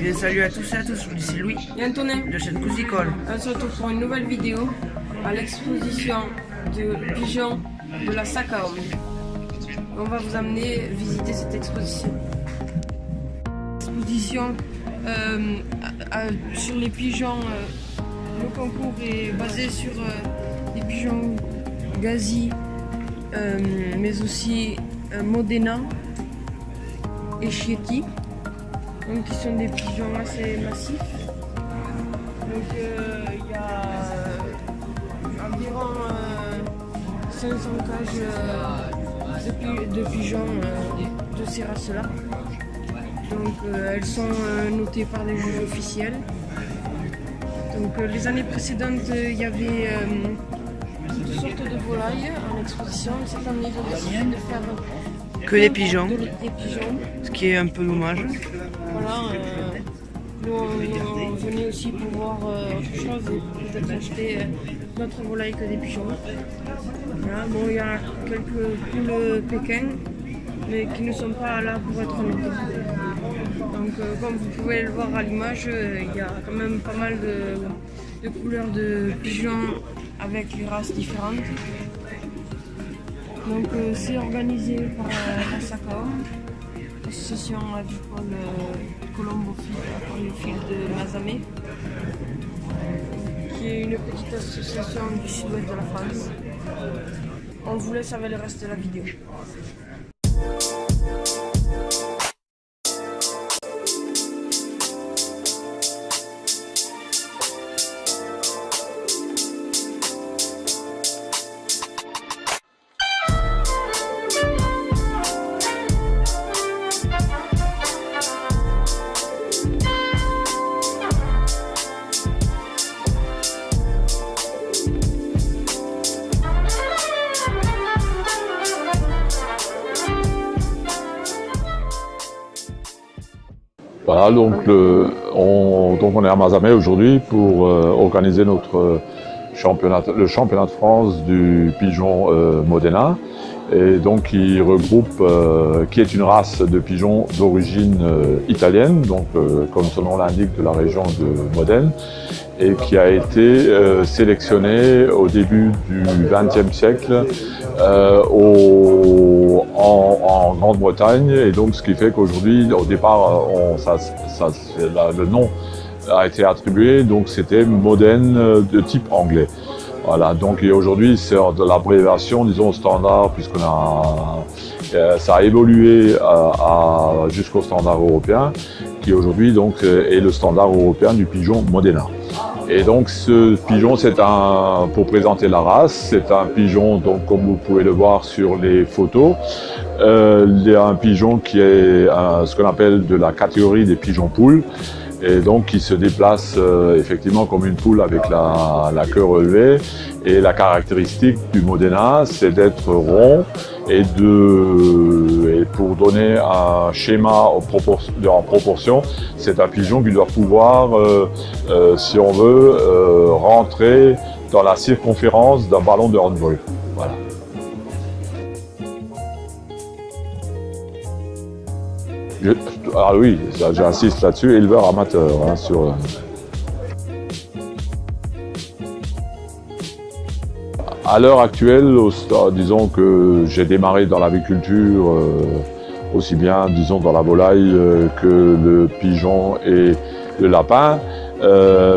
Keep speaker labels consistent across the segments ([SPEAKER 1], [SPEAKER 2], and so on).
[SPEAKER 1] bien salut à tous et à tous, c'est Louis
[SPEAKER 2] et Antonin
[SPEAKER 1] de la chaîne Cousicole.
[SPEAKER 2] On se retrouve pour une nouvelle vidéo à l'exposition de pigeons de la Sakaom. On va vous amener visiter cette exposition. Exposition sur les pigeons. Le concours est basé sur les pigeons Gazi, mais aussi Modena et Chieti, donc qui sont des pigeons assez massifs. Donc il y a environ 500 cages de pigeons de ces races-là. Donc elles sont notées par les juges officiels. Donc les années précédentes, il y avait toutes sortes de volailles en exposition. Cette année, ils ont décidé de faire
[SPEAKER 1] que des pigeons,
[SPEAKER 2] ce
[SPEAKER 1] qui est un peu dommage.
[SPEAKER 2] Voilà, nous on venait aussi pour voir autre chose et peut-être acheter d'autres volailles que des pigeons. Voilà, bon, il y a quelques poules Pékin, mais qui ne sont pas là pour être notées. Donc comme vous pouvez le voir à l'image, il y a quand même pas mal de couleurs de pigeons avec les races différentes. Donc c'est organisé par la Sakaom, l'association avicole colombophile de Mazamet, qui est une petite association du sud-ouest de la France. On vous laisse avec le reste de la vidéo.
[SPEAKER 3] Voilà, donc on est à Mazamet aujourd'hui pour organiser notre le championnat de France du pigeon Modena, et donc qui regroupe, qui est une race de pigeons d'origine italienne, donc comme son nom l'indique, de la région de Modène, et qui a été sélectionné au début du XXe siècle en Grande-Bretagne, et donc ce qui fait qu'aujourd'hui, au départ, le nom a été attribué, donc c'était Modène de type anglais. Voilà, donc aujourd'hui c'est de l'abréviation, disons, standard, ça a évolué jusqu'au standard européen, qui aujourd'hui donc est le standard européen du pigeon Modena. Et donc ce pigeon, pour présenter la race, c'est un pigeon, donc comme vous pouvez le voir sur les photos, il y a un pigeon qui est ce qu'on appelle de la catégorie des pigeons poules, et donc qui se déplace effectivement comme une poule avec la queue relevée. Et la caractéristique du Modena, c'est d'être rond, et pour donner un schéma en proportion, c'est un pigeon qui doit pouvoir, si on veut, rentrer dans la circonférence d'un ballon de handball. Voilà. Ah oui, j'insiste là-dessus, éleveur amateur, hein, sur... À l'heure actuelle, disons que j'ai démarré dans l'agriculture, aussi bien, disons, dans la volaille que le pigeon et le lapin.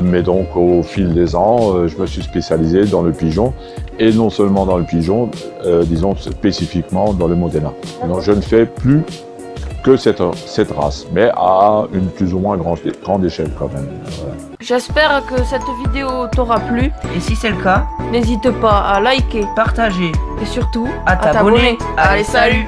[SPEAKER 3] Mais donc, au fil des ans, je me suis spécialisé dans le pigeon, et non seulement dans le pigeon, disons spécifiquement dans le Modena. Donc, je ne fais plus que cette race, mais à une plus ou moins grande échelle quand même. Voilà.
[SPEAKER 2] J'espère que cette vidéo t'aura plu.
[SPEAKER 1] Et si c'est le cas,
[SPEAKER 2] N'hésite pas à liker,
[SPEAKER 1] partager
[SPEAKER 2] et surtout
[SPEAKER 1] à t'abonner.
[SPEAKER 2] Allez, salut!